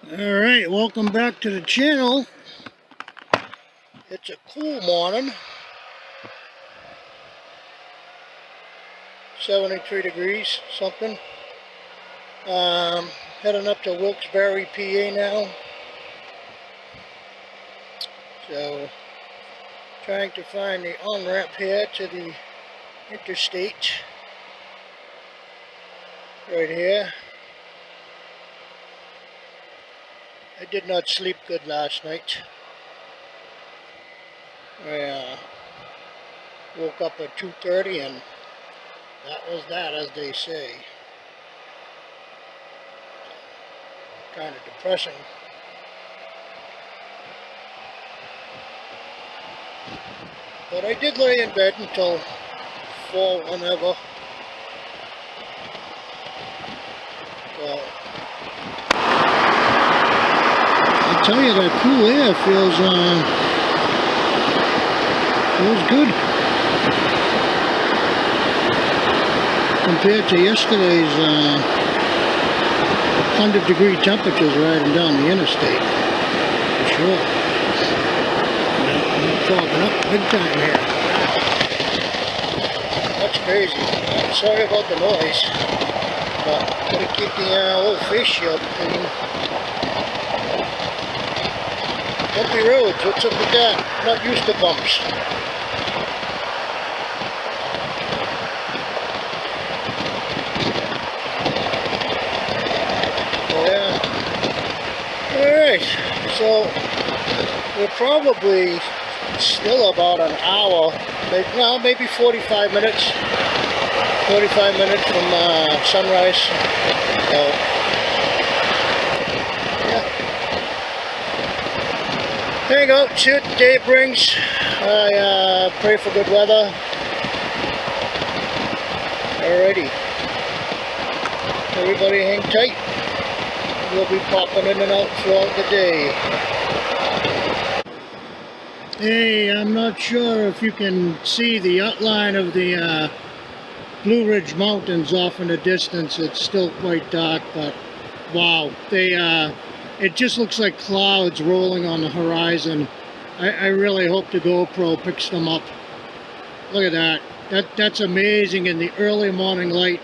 Alright, welcome back to the channel. It's a cool morning. 73 degrees something. Heading up to Wilkes-Barre, PA now. So, trying to find the on-ramp here to the interstate. Right here. I did not sleep good last night. I woke up at 2:30 and that was that, as they say. Kind of depressing. But I did lay in bed until 4 whenever. So, I'll tell you, that cool air feels good compared to yesterday's 100-degree temperatures riding down the interstate, for sure. I'm fogging up big time here. That's crazy. I'm sorry about the noise, but gotta keep the old face shield clean. Bumpy roads, what's up with that? Not used to bumps. Alright, so we're probably still about an hour, maybe 45 minutes. 45 minutes from sunrise. So, yeah. There you go, see what the day brings. I pray for good weather. Alrighty. Everybody hang tight. We'll be popping in and out throughout the day. Hey, I'm not sure if you can see the outline of the Blue Ridge Mountains off in the distance. It's still quite dark, but wow, it just looks like clouds rolling on the horizon. I really hope the GoPro picks them up. Look at that. That's amazing in the early morning light.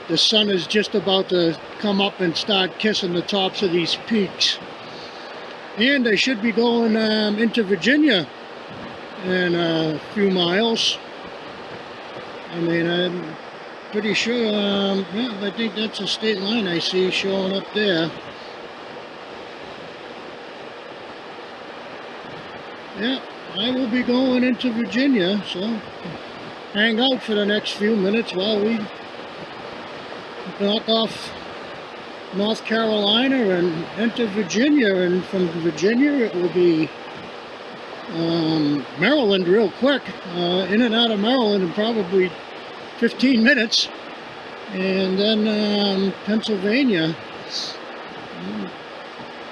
The sun is just about to come up and start kissing the tops of these peaks. And I should be going into Virginia in a few miles. I mean, I'm pretty sure, yeah, I think that's a state line I see showing up there. Yeah, I will be going into Virginia, so hang out for the next few minutes while we knock off North Carolina and enter Virginia, and from Virginia it will be Maryland real quick, in and out of Maryland in probably 15 minutes, and then Pennsylvania,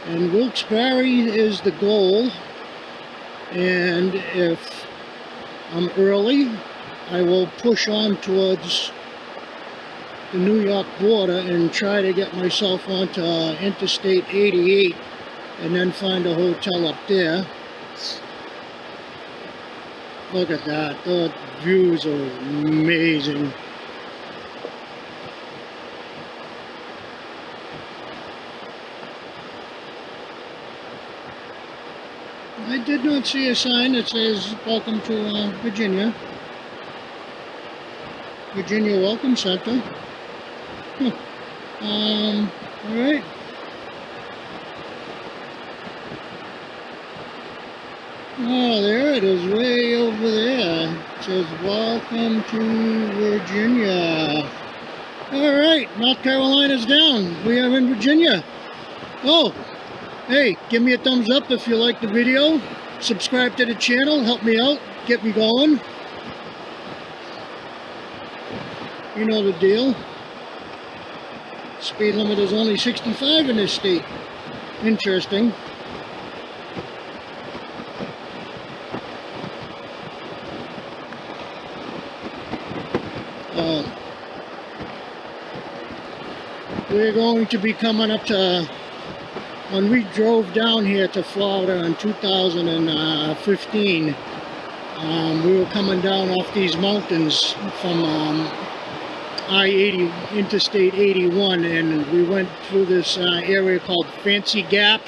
and Wilkes-Barre is the goal. And if I'm early, I will push on towards the New York border and try to get myself onto Interstate 88 and then find a hotel up there. Look at that, the views are amazing. I did not see a sign that says welcome to Virginia. Virginia Welcome Center. Alright. Oh, there it is, way over there. It says, welcome to Virginia. Alright, North Carolina's down. We are in Virginia. Oh, hey, give me a thumbs up if you like the video. Subscribe to the channel, help me out, get me going. You know the deal. Speed limit is only 65 in this state. Interesting. We're going to be coming up to when we drove down here to Florida in 2015, we were coming down off these mountains from I-80, Interstate 81, and we went through this area called Fancy Gap.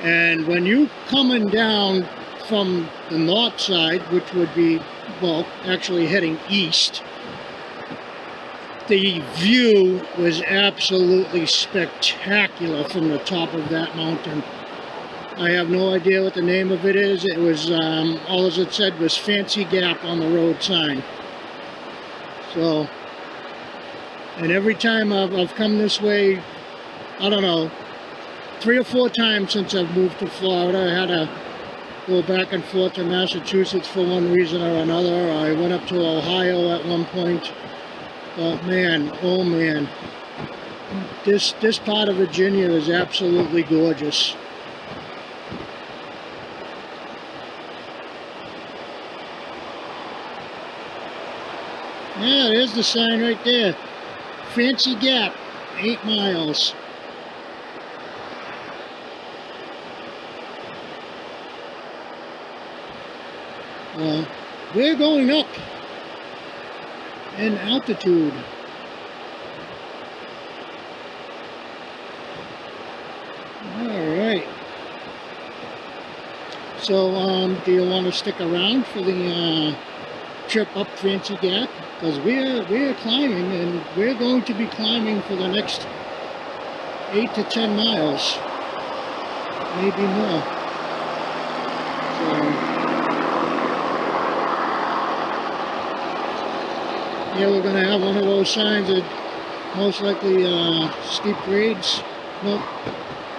And when you coming down from the north side, which would be, well, actually heading east, the view was absolutely spectacular from the top of that mountain. I have no idea what the name of it is. It was, all it said was Fancy Gap on the road sign. So, and every time I've come this way, I don't know, 3 or 4 times since I've moved to Florida. I had to go back and forth to Massachusetts for one reason or another. I went up to Ohio at one point. But man, oh man, this part of Virginia is absolutely gorgeous. Yeah, there's the sign right there. Fancy Gap, 8 miles. We're going up in altitude. Alright. So, do you want to stick around for the trip up Fancy Gap? Because we're climbing, and we're going to be climbing for the next 8 to 10 miles. Maybe more. So, yeah, we're going to have one of those signs that most likely steep grades. Nope.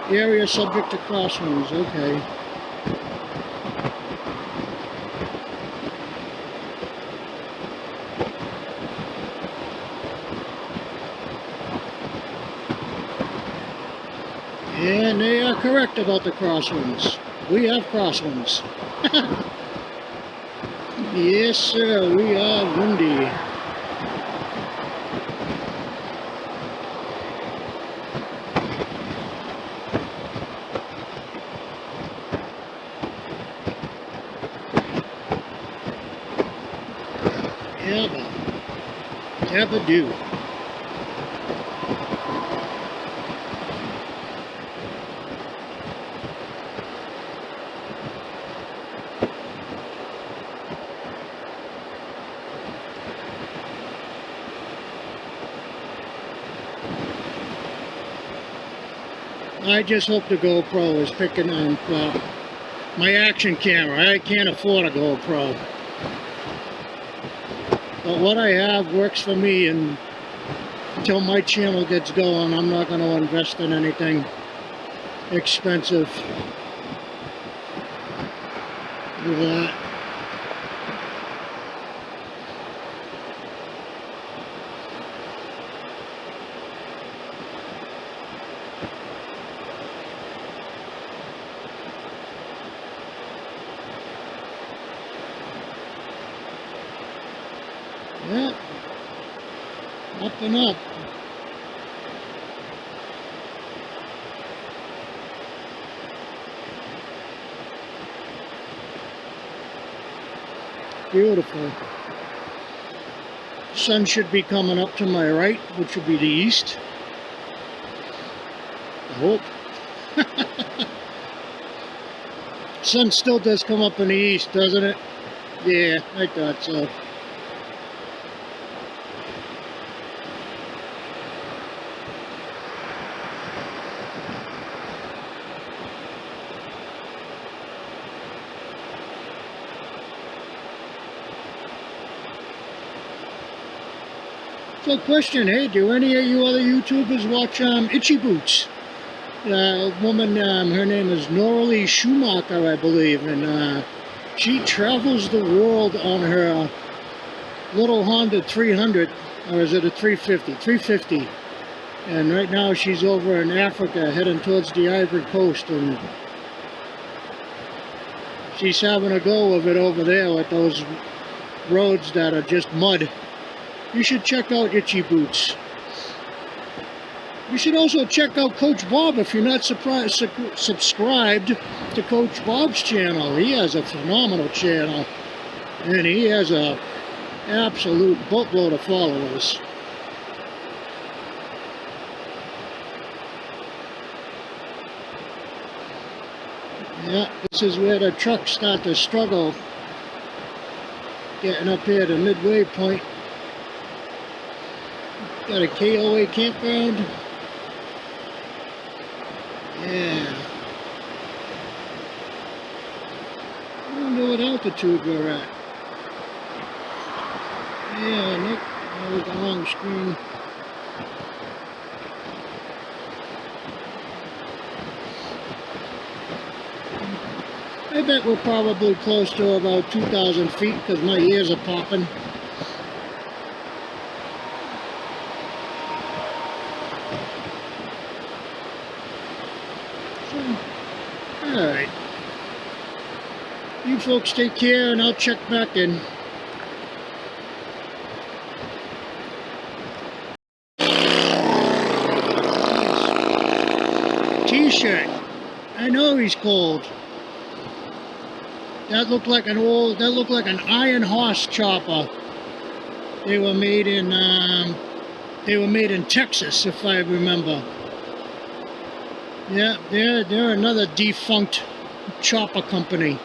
Area subject to crosswinds. Okay. And they are correct about the crosswinds. We have crosswinds. Yes, sir. We are windy. Yabba-do. I just hope the GoPro is picking on my action camera. I can't afford a GoPro. But what I have works for me, and until my channel gets going, I'm not going to invest in anything expensive. Look at that. Yeah, up and up. Beautiful. Sun should be coming up to my right, which would be the east. I hope. Sun still does come up in the east, doesn't it? Yeah, I thought so. So question, hey, do any of you other YouTubers watch Itchy Boots? A woman, her name is Noralie Schumacher, I believe, and she travels the world on her little Honda 300, or is it a 350? 350. And right now she's over in Africa heading towards the Ivory Coast, and she's having a go of it over there with those roads that are just mud. You should check out Itchy Boots. You should also check out Coach Bob if you're not subscribed to Coach Bob's channel. He has a phenomenal channel, and he has a absolute boatload of followers. Yeah, this is where the trucks start to struggle getting up here to midway point. Got a KOA campground. Yeah. I don't know what altitude we're at. Yeah, Nick. That was the wrong screen. I bet we're probably close to about 2,000 feet because my ears are popping. Alright. You folks take care and I'll check back in. T-shirt. I know he's cold. That looked like an iron horse chopper. They were made in Texas, if I remember. Yeah, they're another defunct chopper company.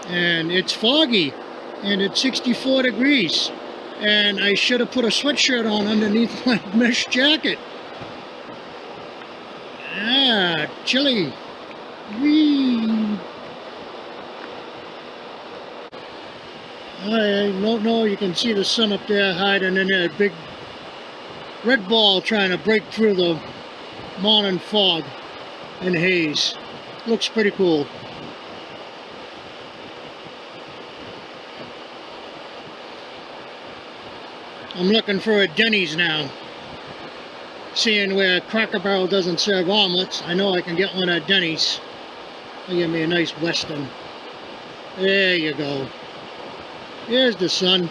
And it's foggy, and it's 64 degrees. And I should have put a sweatshirt on underneath my mesh jacket. Ah, chilly. Whee. I don't know, you can see the sun up there hiding in a big red ball trying to break through the morning fog and haze. Looks pretty cool. I'm looking for a Denny's now. Seeing where Cracker Barrel doesn't serve omelets, I know I can get one at Denny's. They'll give me a nice Western. There you go. Here's the sun.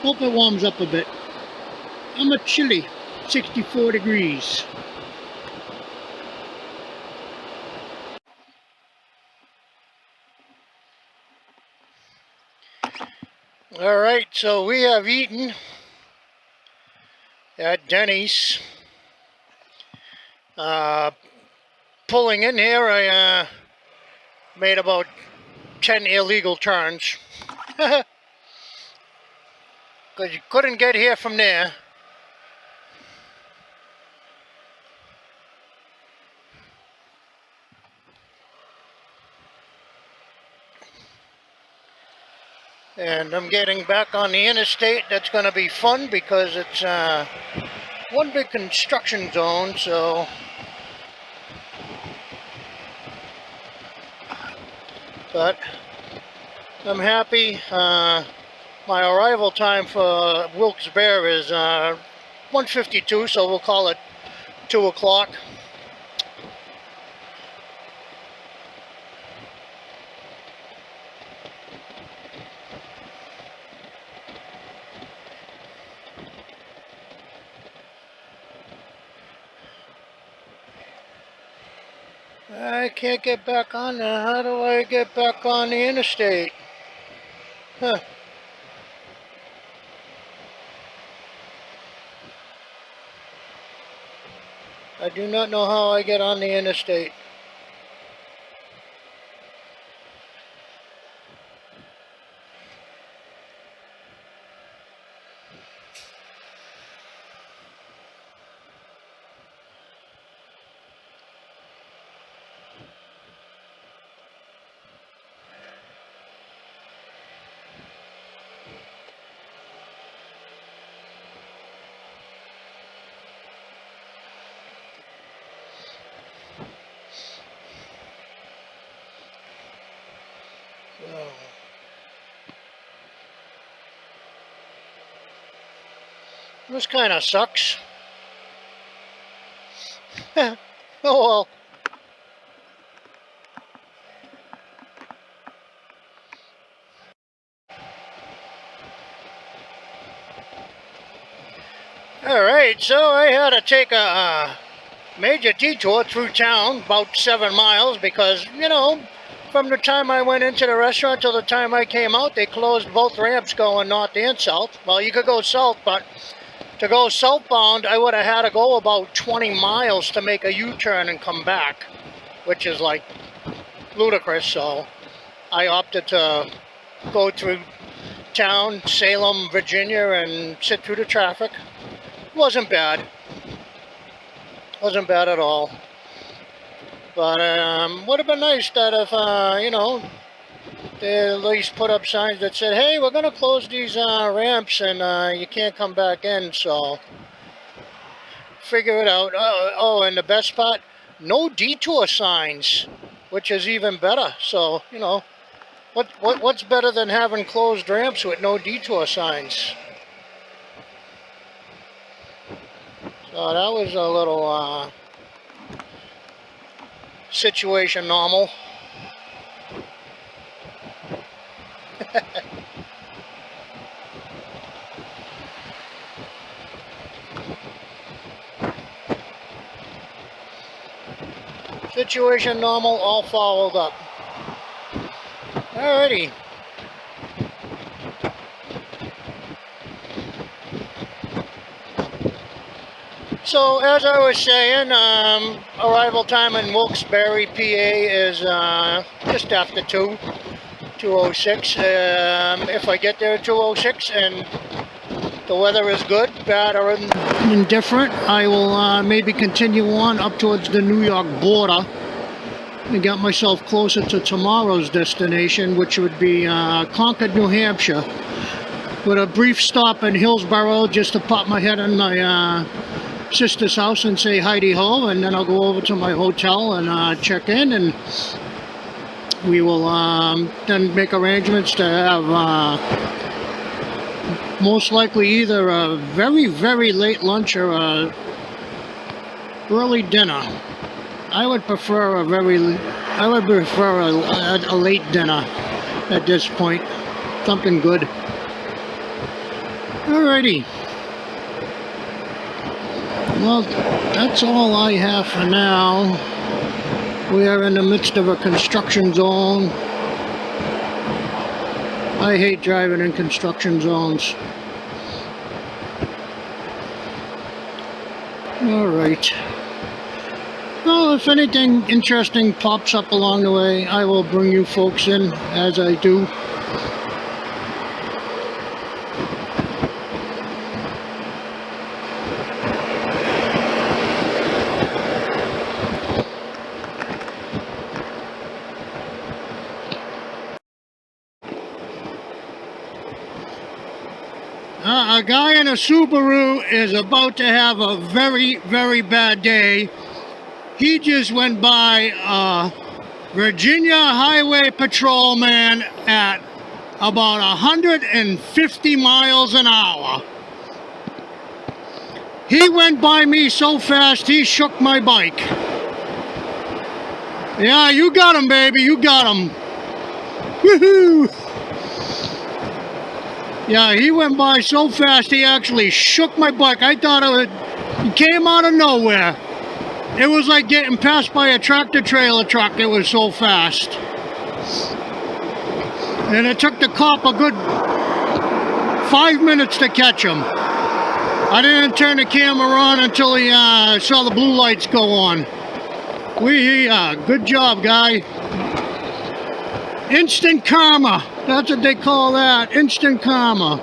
Hope it warms up a bit. I'm a chilly 64 degrees. Alright, so we have eaten at Denny's. Pulling in here, I made about 10 illegal turns. Because you couldn't get here from there. And I'm getting back on the interstate. That's going to be fun because it's one big construction zone, so but I'm happy. My arrival time for Wilkes-Barre is 1:52, so we'll call it 2 o'clock. I can't get back on there. How do I get back on the interstate? Huh. I do not know how I get on the interstate. Oh. This kind of sucks. Oh well. Alright, so I had to take a major detour through town, about 7 miles, because, you know, from the time I went into the restaurant till the time I came out, they closed both ramps going north and south. Well, you could go south, but to go southbound, I would have had to go about 20 miles to make a U-turn and come back, which is like ludicrous, so I opted to go through town, Salem, Virginia, and sit through the traffic. Wasn't bad. Wasn't bad at all. But would have been nice that if, you know, they at least put up signs that said, hey, we're going to close these ramps and you can't come back in, so figure it out. Oh, and the best part, no detour signs, which is even better. So, you know, what's better than having closed ramps with no detour signs? So that was a little situation normal. Situation normal, all followed up. Alrighty. So, as I was saying, arrival time in Wilkes-Barre, PA is just after 2:06. If I get there at 2:06 and the weather is good, bad, or indifferent, I will maybe continue on up towards the New York border and get myself closer to tomorrow's destination, which would be Concord, New Hampshire, with a brief stop in Hillsborough just to pop my head in my sister's house and say hi-de ho, and then I'll go over to my hotel and check in, and we will then make arrangements to have most likely either a very, very late lunch or a early dinner. I would prefer a late dinner at this point. Something good. Alrighty. Well, that's all I have for now. We are in the midst of a construction zone. I hate driving in construction zones. Alright. Well, if anything interesting pops up along the way, I will bring you folks in as I do. A guy in a Subaru is about to have a very, very bad day. He just went by a Virginia Highway Patrolman at about 150 miles an hour. He went by me so fast he shook my bike. Yeah, you got him, baby, you got him. Woohoo! Yeah, he went by so fast he actually shook my bike. I thought it came out of nowhere. It was like getting passed by a tractor trailer truck. It was so fast. And it took the cop a good 5 minutes to catch him. I didn't turn the camera on until he saw the blue lights go on. Good job, guy. Instant karma. That's what they call that. Instant karma.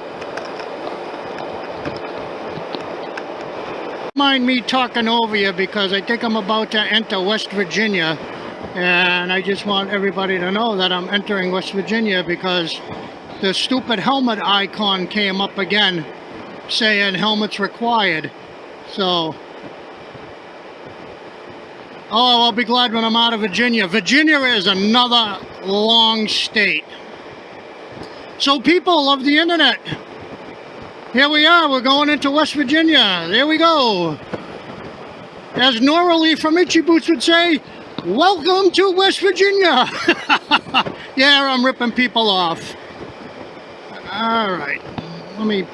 Mind me talking over you because I think I'm about to enter West Virginia, and I just want everybody to know that I'm entering West Virginia because the stupid helmet icon came up again saying helmets required. So, oh, I'll be glad when I'm out of Virginia. Virginia is another long state. So people of the internet, here we are, we're going into West Virginia. There we go. As Nora Lee from Itchy Boots would say, welcome to West Virginia. Yeah, I'm ripping people off. All right, let me